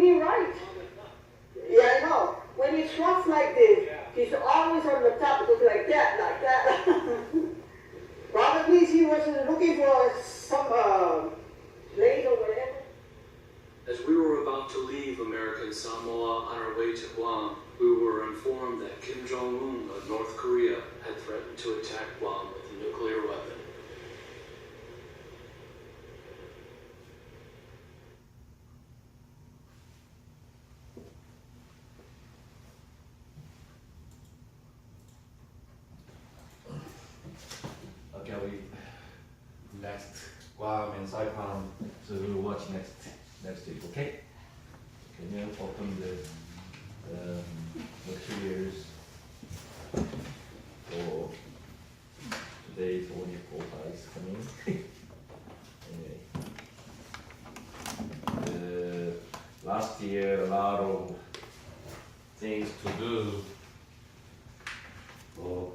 he writes. Yeah, I know. When he trots like this, he's always on the top, look like that, like that. Probably he was looking for some plate or whatever. As we were about to leave American Samoa on our way to Guam, we were informed that Kim Jong-un of North Korea had threatened to attack Guam with a nuclear weapon. Okay, we next Guam and Saipan, so we'll watch next week. Okay? Can you open the materials for today's audio guys coming? Anyway, last year a lot of things to do, for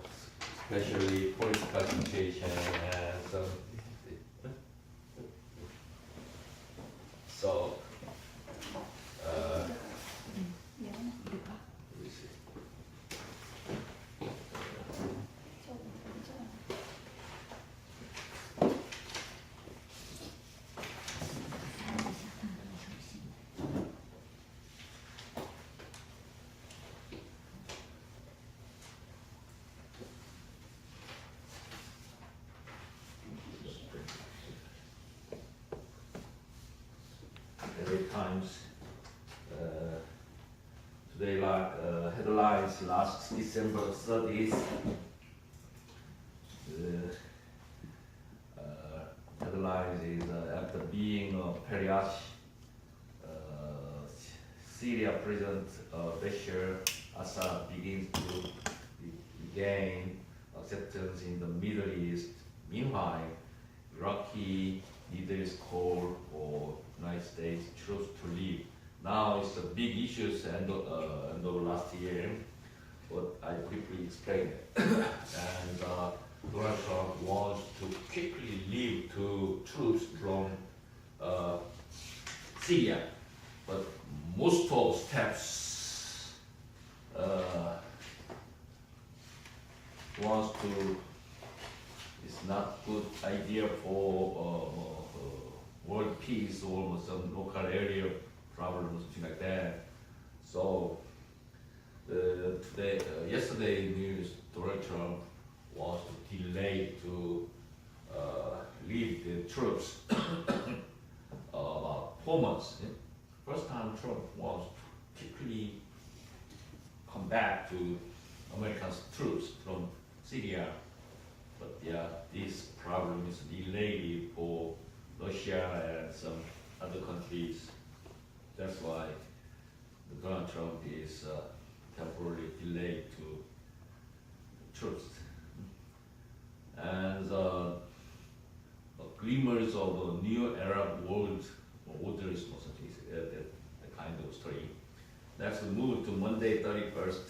especially political situation and some. So. Times today, like headlines last December 30th. Headlines is after being Periash, Syria President Bashar Assad begins to regain acceptance in the Middle East. Meanwhile, Iraqi leaders call for United States troops to leave. Now it's a big issue end of last year, but I quickly explain it. And Donald Trump wants to quickly leave to troops from Syria, but most of steps wants to. It's not good idea for world peace or some local area problems, something like that. So yesterday news, Donald Trump wants to delay to leave the troops about 4 months. First time Trump wants to quickly come back to American troops from Syria, but yeah, this problem is delayed for Russia and some other countries. That's why Donald Trump is temporarily delayed to troops. And the glimmers of a new Arab world orders or something, that kind of story. That's moved to Monday 31st.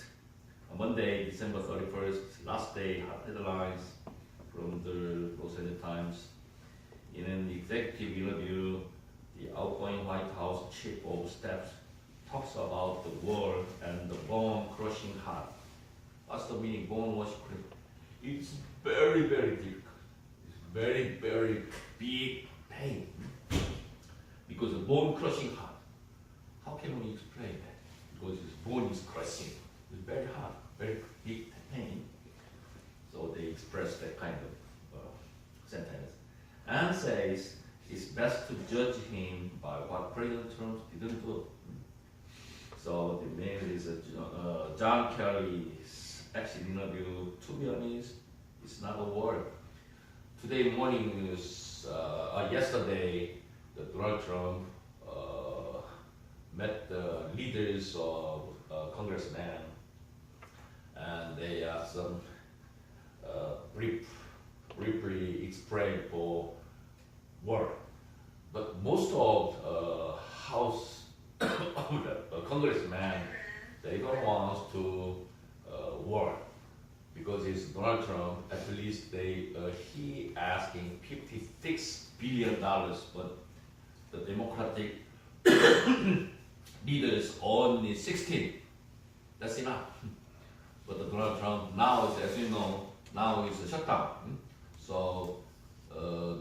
Monday, December 31st, last day headlines from the Los Angeles Times. In an executive interview, the outgoing White House chief of staff talks about the war and the bone-crushing heart. What's the meaning, bone-crushing? It's very, very difficult. It's very, very big pain. Because the bone-crushing heart, how can we explain that? Because his bone is crushing. It's very hard, very big pain. So they express that kind of sentence. And says it's best to judge him by what President Trump didn't do. So the name is John Kerry's exit interview. To be honest, it's not a word. Today morning is yesterday, the Donald Trump met the leaders of congressmen, and they some briefly explained for war. But most of House congressmen, they don't want to war because it's Donald Trump. At least he asking $56 billion, but the Democratic leaders only 16. That's enough. But the Donald Trump now is, as you know, now is a shutdown. So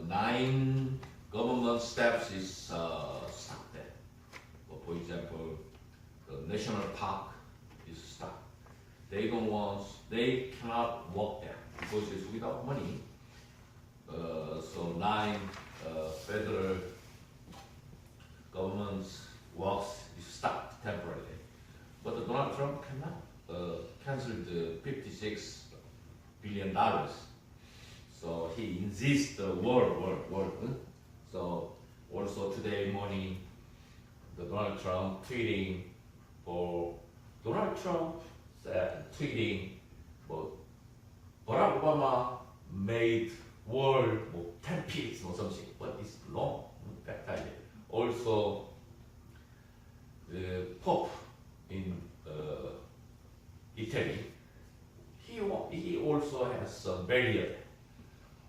9 government steps is stuck there. For example, the national park is stuck. They cannot walk there because it's without money. So 9 federal government's works is stuck temporarily. But the Donald Trump cannot cancel the $56 billion. So he insists the war. So also today morning, the Donald Trump tweeting for Donald Trump said tweeting, but Barack Obama made world 10 feet or something, but it's long. Also, the Pope in Italy, he also has some barrier.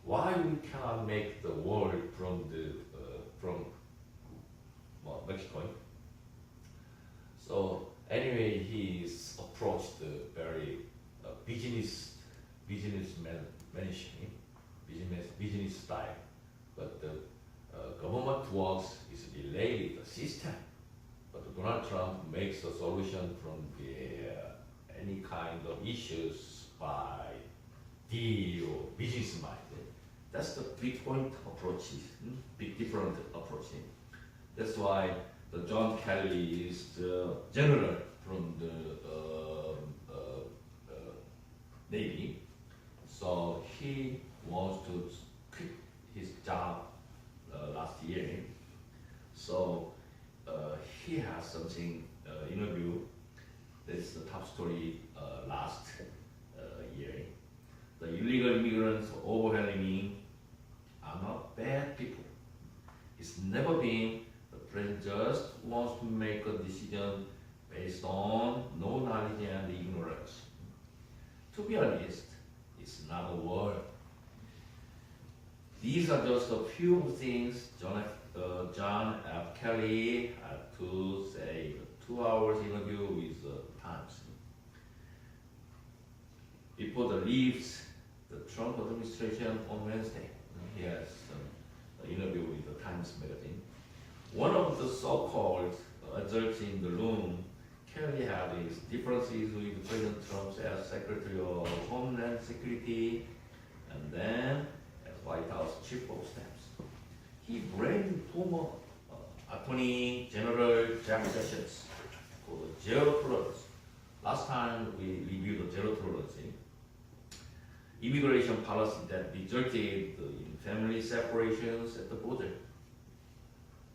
Why we cannot make the world from Mexico? So anyway, he's approached the very business style, but the government works is related the system. But Donald Trump makes a solution from any kind of issues by deal or business mind. That's the big point approach, big different approach. That's why the John Kelly is the general from the Navy. So he wants to quit his job last year. So he has something interview. That's the top story last year. The illegal immigrants overwhelming are not bad people. It's never been the president just wants to make a decision based on no knowledge and ignorance. To be honest, it's not a war. These are just a few things John F. Kelly had to say. 2 hours interview with the Times. Before the leaves the Trump administration on Wednesday, he has an interview with the Times magazine. One of the so-called adults in the room, Kelly had his differences with President Trump as Secretary of Homeland Security and then as White House Chief of Staff. He blamed former Attorney General Jack Sessions for the zero tolerance. Last time we reviewed the zero tolerance immigration policy that resulted in family separations at the border.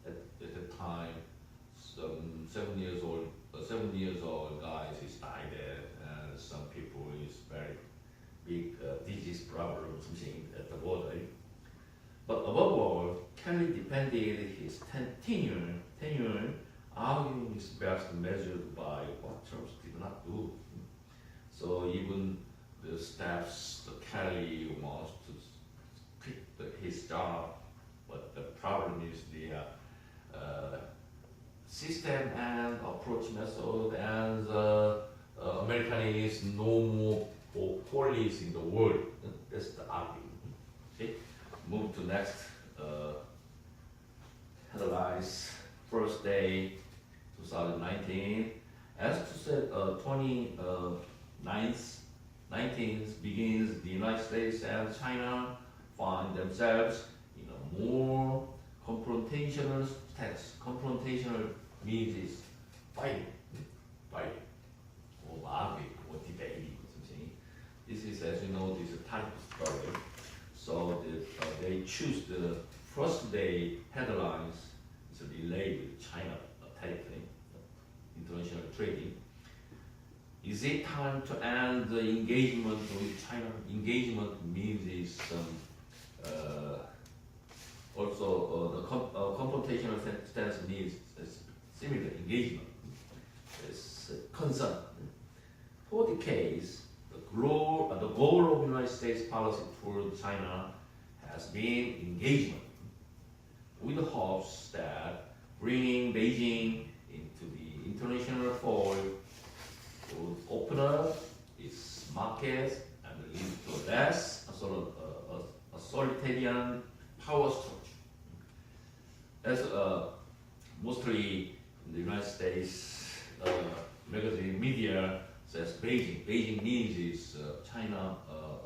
At the time, some 7 years old guys is died there, and some people is very big disease problem something at the border. But above all, Kelly defended his tenure, arguing his best measured by what Trump did not do. So even the staffs, the Kelly wants to quit his job, but the problem is the system and approach method, and American is no more police in the world. That's the argument. Okay, move to next headlines. First day, 2019. As to said, 19th begins, the United States and China find themselves in a more confrontational stance. Confrontational means is fighting, or arguing, or debating, or something. This is, as you know, this is a type of story. So they choose the first day headlines is related with China territory, international trading. Is it time to end the engagement with China? Engagement means is also the confrontational stance means similar engagement. It's concern. For the case, the goal of the United States policy toward China has been engagement, with the hopes that bringing Beijing into the mostly in the United States, magazine media says Beijing. Beijing means is China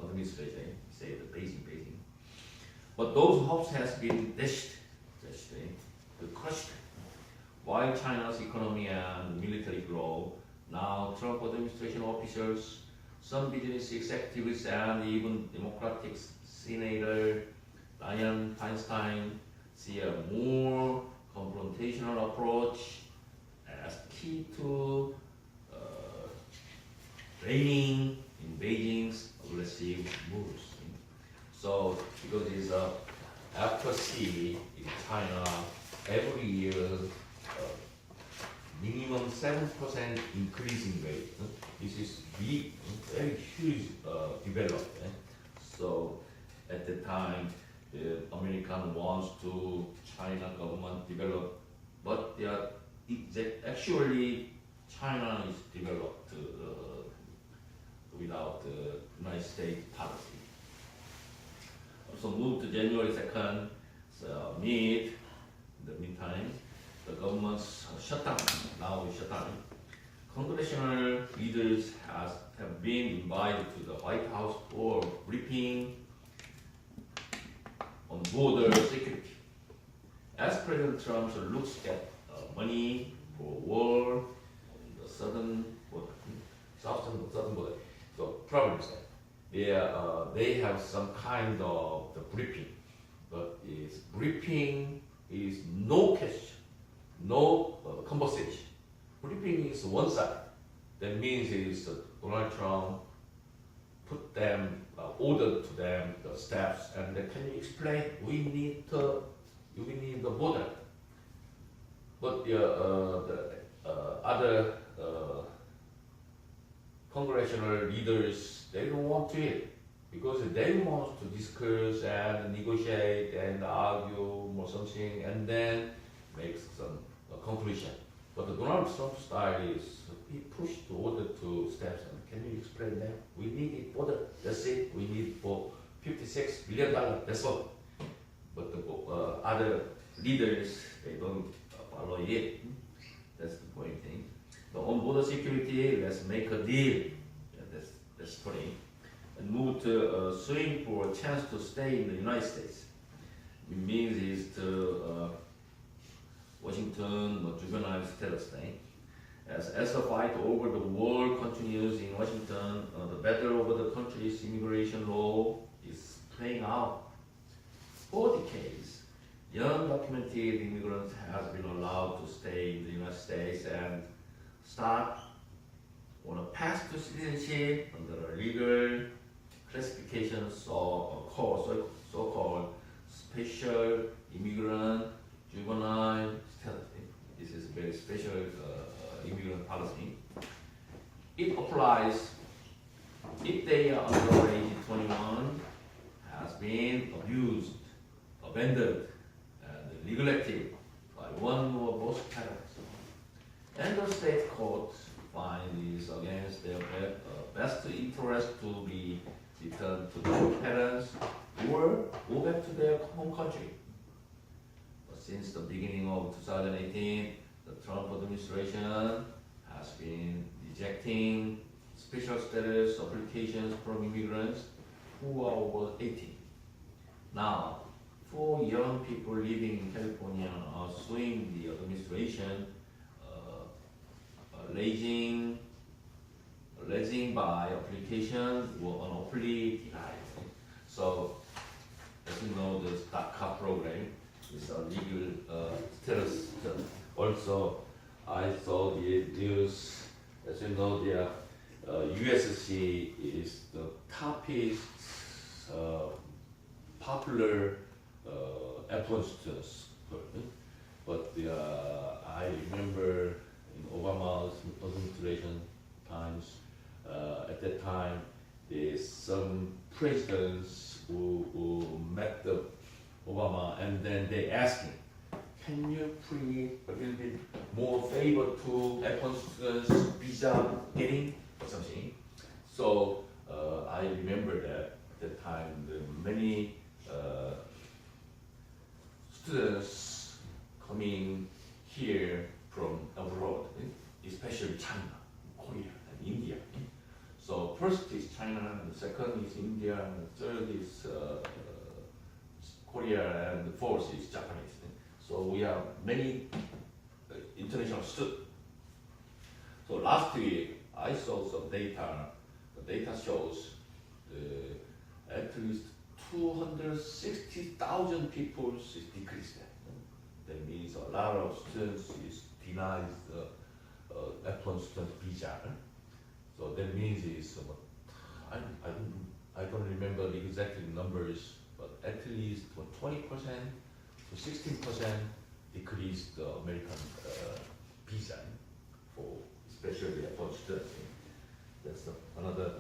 administration. Say the Beijing. But those hopes has been dashed, crushed. While China's economy and military grow, now Trump administration officials, some business executives, and even Democratic Senator Dianne Feinstein see a more confrontational approach as key to reining in Beijing's aggressive moves. So, because it's after C in China, every year minimum 7% increase in rate. This is big, very huge development. So, at the time, the American wants to China government develop, but they are actually China is developed without the United States policy. So moved to January 2nd, in the meantime, the government's shut down, now is shut down. Congressional leaders have been invited to the White House for briefing on border security. As President Trump looks at money for war on the southern border, southern border, so problems there. They have some kind of the briefing, but briefing is no question, no conversation. Briefing is one side. That means is Donald Trump put them, ordered to them the steps, and can you explain? We need the border. But the other congressional leaders, they don't want to it because they want to discuss and negotiate and argue or something, and then make some conclusion. But the Donald Trump style is he pushed the order to steps. And can you explain that? We need it border. That's it. We need for $56 billion. That's all. But the other leaders, they don't follow it. That's the point thing. So on border security, let's make a deal. Yeah, that's funny. And move to suing for a chance to stay in the United States. It means is to Washington or juvenile status thing. As the fight over the war continues in Washington, the battle over the country's immigration law is playing out. For decades, young documented immigrants have been allowed to stay in the United States and start on a path to citizenship under a legal classification, so-called special immigrant juvenile status. This is a very special immigrant policy. It applies if they are under age 21, has been abused, abandoned, and neglected by one or both parents. And the state court finds against their best interest to be returned to their parents or go back to their home country. But since the beginning of 2018, the Trump administration has been rejecting special status applications from immigrants who are over 18. Now, 4 young people living in California are suing the administration, alleging by application were unlawfully denied. So, as you know, the DACA program is a legal status. Also, I saw the news, as you know, the USC is the toughest popular F1 students. But I remember in Obama's administration times, at that time, there's some presidents who met the Obama, and then they asked him, can you create a little bit more favor to F1 students visa getting or something? So I remember that at the time, many students coming here from abroad, especially China, Korea, and India. So first is China, and the second is India, and the third is Korea, and the fourth is Japanese. So we have many international students. So last week I saw some data. The data shows at least 260,000 people is decreased. That means a lot of students is denied the F1 student visa. So that means is I don't remember the exact numbers, but at least 20% to 16% decreased the American visa for especially F1 students. That's another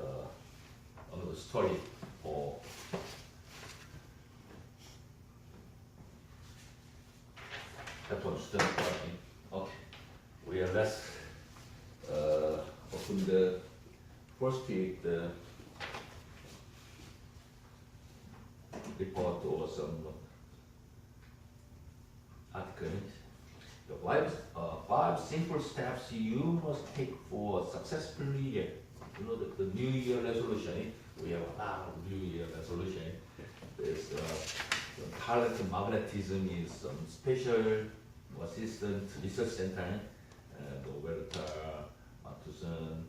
story for F1 students. Okay, we are less open the first week the report or some articles. The five simple steps you must take for successful New Year. You know the New Year resolution. We have a lot of New Year resolution. There's talent magnetism is some special assistant research center, and Roberta Matuson.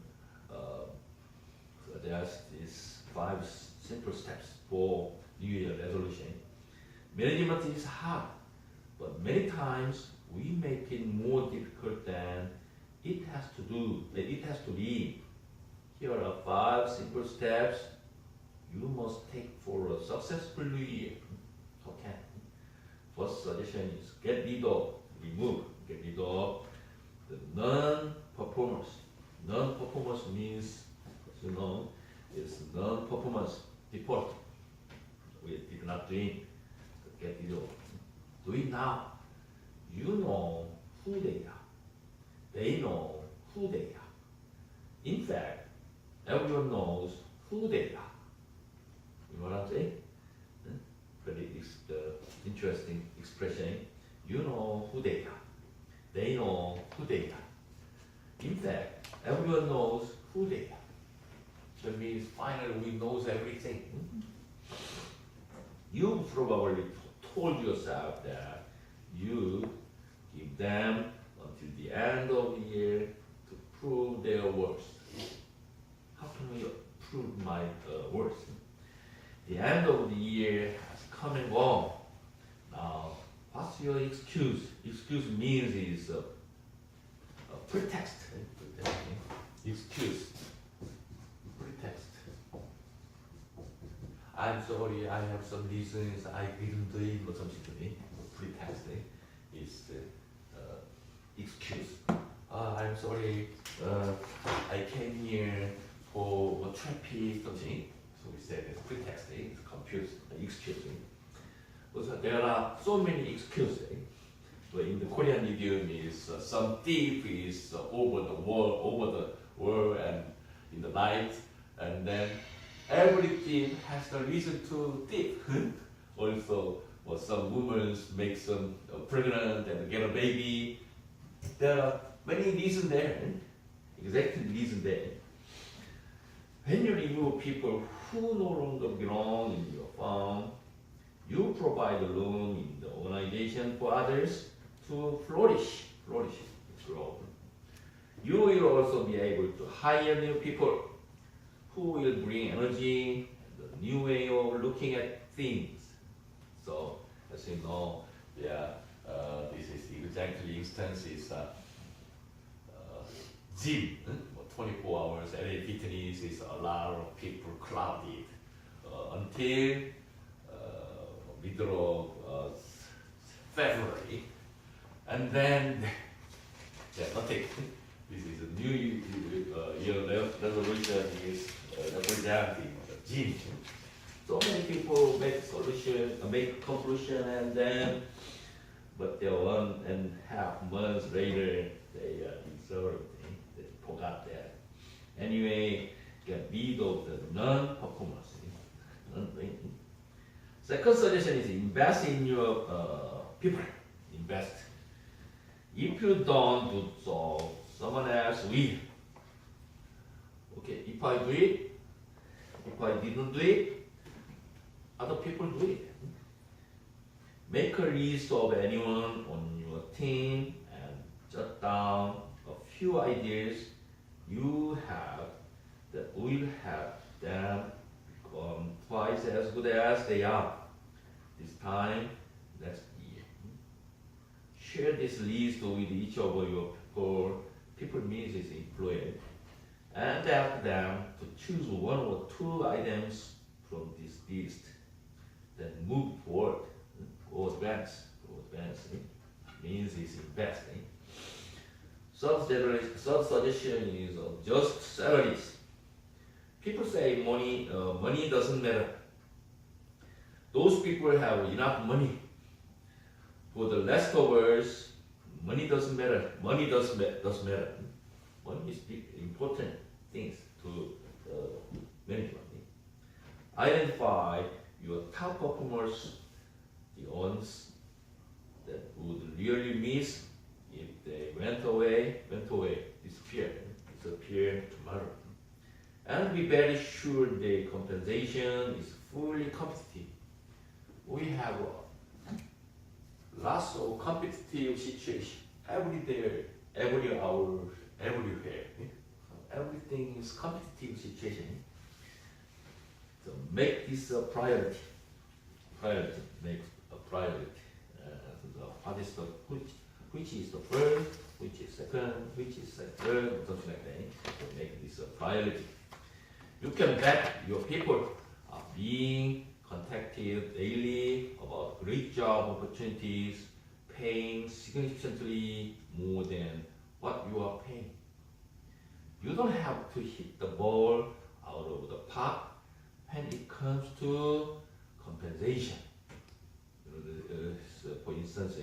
So there's these 5 simple steps for New Year resolution. Management is hard, but many times we make it more difficult than it has to be. Here are 5 simple steps you must take for a successful New Year. Okay. First suggestion is remove the non-performers. Non-performance means, as you know, is non-performance report. We did not do it. Get rid of. Do it now. You know who they are. They know who they are. In fact, everyone knows who they are. You know what I'm saying? Very interesting expression. You know who they are. They know who they are. In fact, everyone knows who they are. That means finally we knows everything. You probably told yourself that you give them until the end of the year to prove their worth. How can we prove my worth? The end of the year has come and gone. Now, what's your excuse? Excuse means is a pretext. Excuse. Pretext. I'm sorry, I have some reasons I didn't do it or something. Pretext is excuse. I'm sorry, I came here for traffic something. So we said it's pretext, it's confused, excuse. So there are so many excuses. But in the Korean idiom is some thief is over the world and in the night, and then every thief has a reason to thief. Also, some women make some pregnant and get a baby. There are many reasons there. Exactly reason there. When you remove people who no longer belong in your firm, you provide room in the organization for others to flourish, grow. You will also be able to hire new people who will bring energy, the new way of looking at things. So, as you know, this is exactly instances. Gym, 24 hours LA Fitness is a lot of people crowded until middle of February, and then nothing. This is a new year resolution is representing the gym. So many people make conclusion, and then, but 1.5 months later, they resolved. They forgot that. Anyway, get rid of the non-performance. Second suggestion is invest in your people. Invest. If you don't do so, someone else will. Okay, if I do it, if I didn't do it, other people do it. Make a list of anyone on your team and jot down a few ideas you have that will help them become twice as good as they are this time next year. Share this list with each of your people. People means is employee, and ask them to choose one or two items from this list. Then move forward. Go advance. Means is investing. Third suggestion is just salaries. People say money doesn't matter. Those people have enough money. For the leftovers, money doesn't matter. Money does matter. Money is important things to management. Identify your top performers, the ones that would really miss if they went away, disappear tomorrow. And be very sure the compensation is fully competitive. We have lots of competitive situation every day, every hour, everywhere. Everything is competitive situation. So make this a priority. Make a priority. What is the which is the first, which is second, which is third, something like that. So make this a priority. You can bet your people are being contacted daily about great job opportunities, paying significantly more than what you are paying. You don't have to hit the ball out of the park when it comes to compensation. For instance,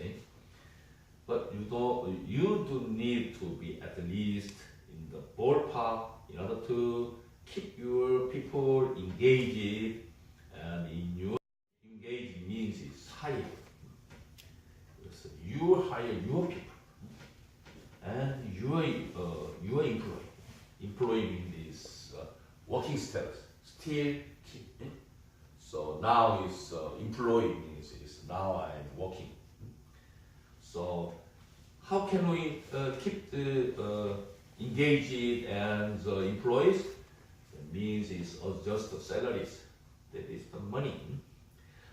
but you do need to be at least in the ballpark in order to keep your people engaged, and in your engaged means is hire. So you hire your people and your employee. Employee means working status still keep. So now is employee means is now I'm working. So how can we keep the engaged and the employees? It means is adjust the salaries. That is the money.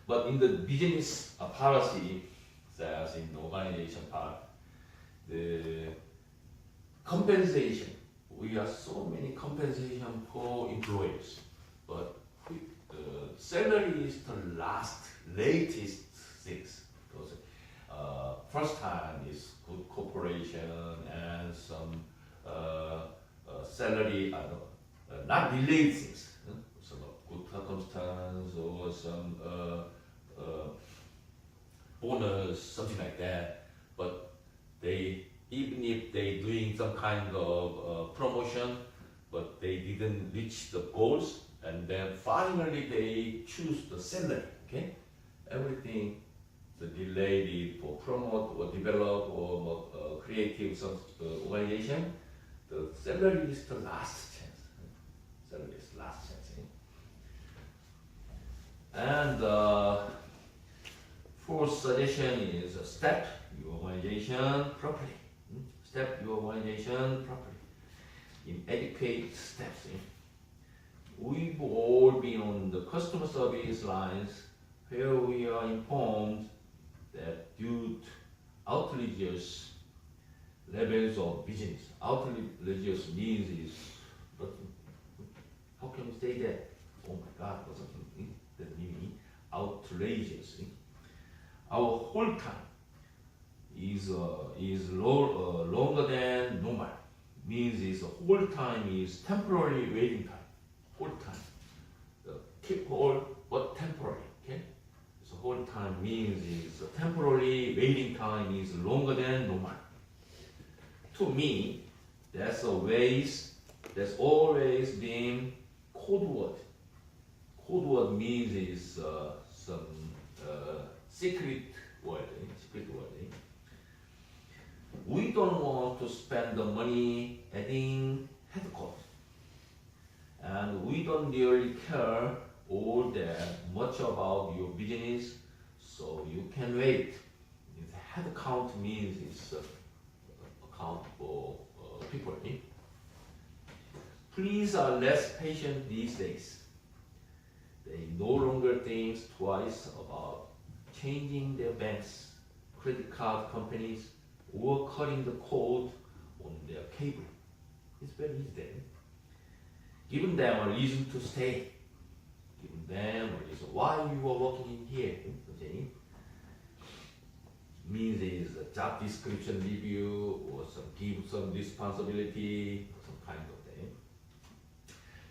But in the business policy, says in the organization part, the compensation. We have so many compensation for employees, but the salary is the latest things, because first time is good cooperation and some salary, not delayed things, some good circumstance or some bonus, something like that. But they, even if they doing some kind of promotion, but they didn't reach the goals, and then finally they choose the salary. Okay, everything the delayed for promote or develop or creative some organization, the salary is the last chance. Salary is last chance. And fourth suggestion is step your organization properly. Step your organization properly in adequate steps. We've all been on the customer service lines where we are informed that due to outrageous levels of business, outrageous means is nothing. How can we say that? Oh my God, what's something that means outrageous. Our hold time is longer than normal. Means is hold time is temporary waiting time. Hold time. Keep hold but temporary. Okay. So hold time means is temporary waiting time is longer than normal. To me, that's always been code word. Code word means is some secret word. we don't want to spend the money adding headquarters. And we don't really care all that much about your business, so you can wait. Head count means it's account for people. Please are less patient these days. They no longer think twice about changing their banks, credit card companies, or cutting the cord on their cable. It's very easy. Giving them a reason to stay. Giving them a reason why you are working in here. Okay? Means is a job description review or give some responsibility or some kind of thing.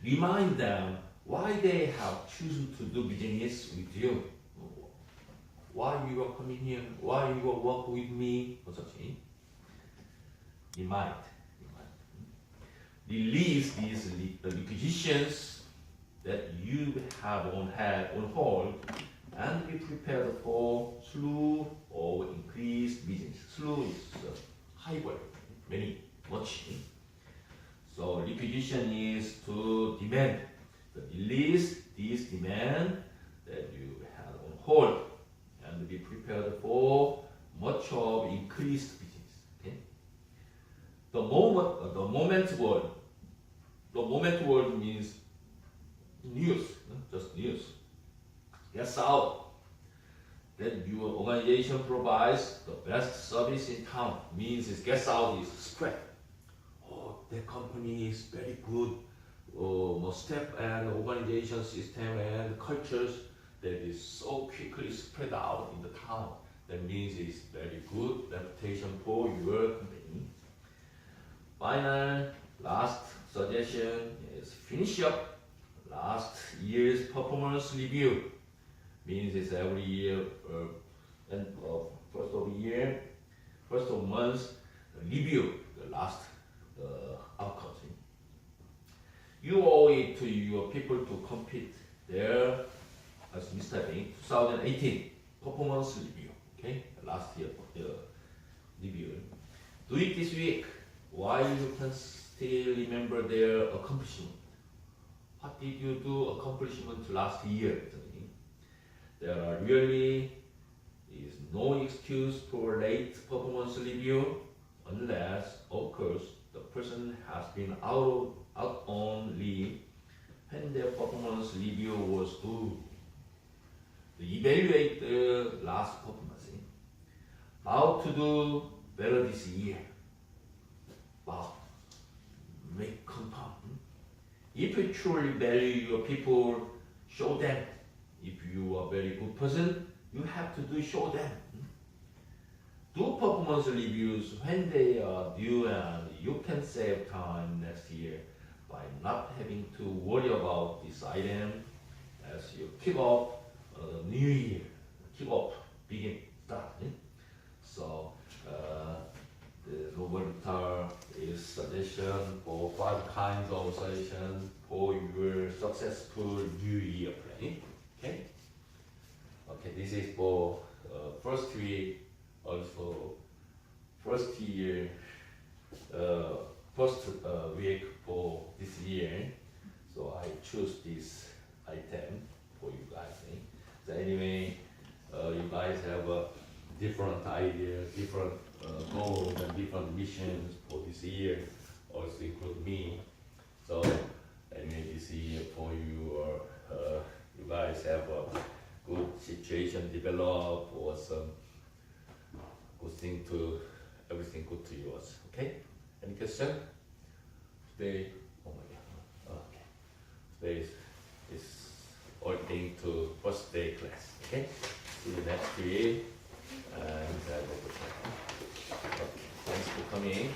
Remind them why they have chosen to do business with you. Why you are coming here, why you are work with me, or something. Remind. Release these requisitions that you have on hold and be prepared for slow or increased business. Slow is high volume, much. So requisition is to demand. So release these demand that you have on hold and be prepared for much of increased business. Okay? The moment word means news, just news. Guess out that your organization provides the best service in town. Means is guess out is spread. Oh, that company is very good. Step and organization system and cultures that is so quickly spread out in the town. That means it's very good reputation for your company. Final, last suggestion is finish up last year's performance review. Means it's every year, and first of month, review the last outcomes. You owe it to your people to complete their, as Mr. Bing, 2018 performance review. Okay, last year review. Do it this week. Why you can still remember their accomplishment? What did you do accomplishment last year? There are really is no excuse for late performance review unless, of course, the person has been out on leave when their performance review was due. To evaluate the last performance. How to do better this year. Wow. Make compound. If you truly value your people, show them. If you are a very good person, you have to show them. Do performance reviews when they are due, and you can save time next year by not having to worry about this item as you kick off the new year. Kick off, begin, start. So the Lordland is suggestion for 5 kinds of suggestion for your successful new year planning. Okay. Okay. This is for first week. Also, first year, first week for this year. So I choose this item for you guys. So anyway, you guys have a different ideas, different goals, and different missions for this year. Also include me. So anyway, this year for you, you guys have a good situation develop or some good thing to everything good to yours. Okay? Any question? Today, oh my God. Okay. Today is ordering to first day class. Okay? See you next week. And have a good time. Okay. Thanks for coming.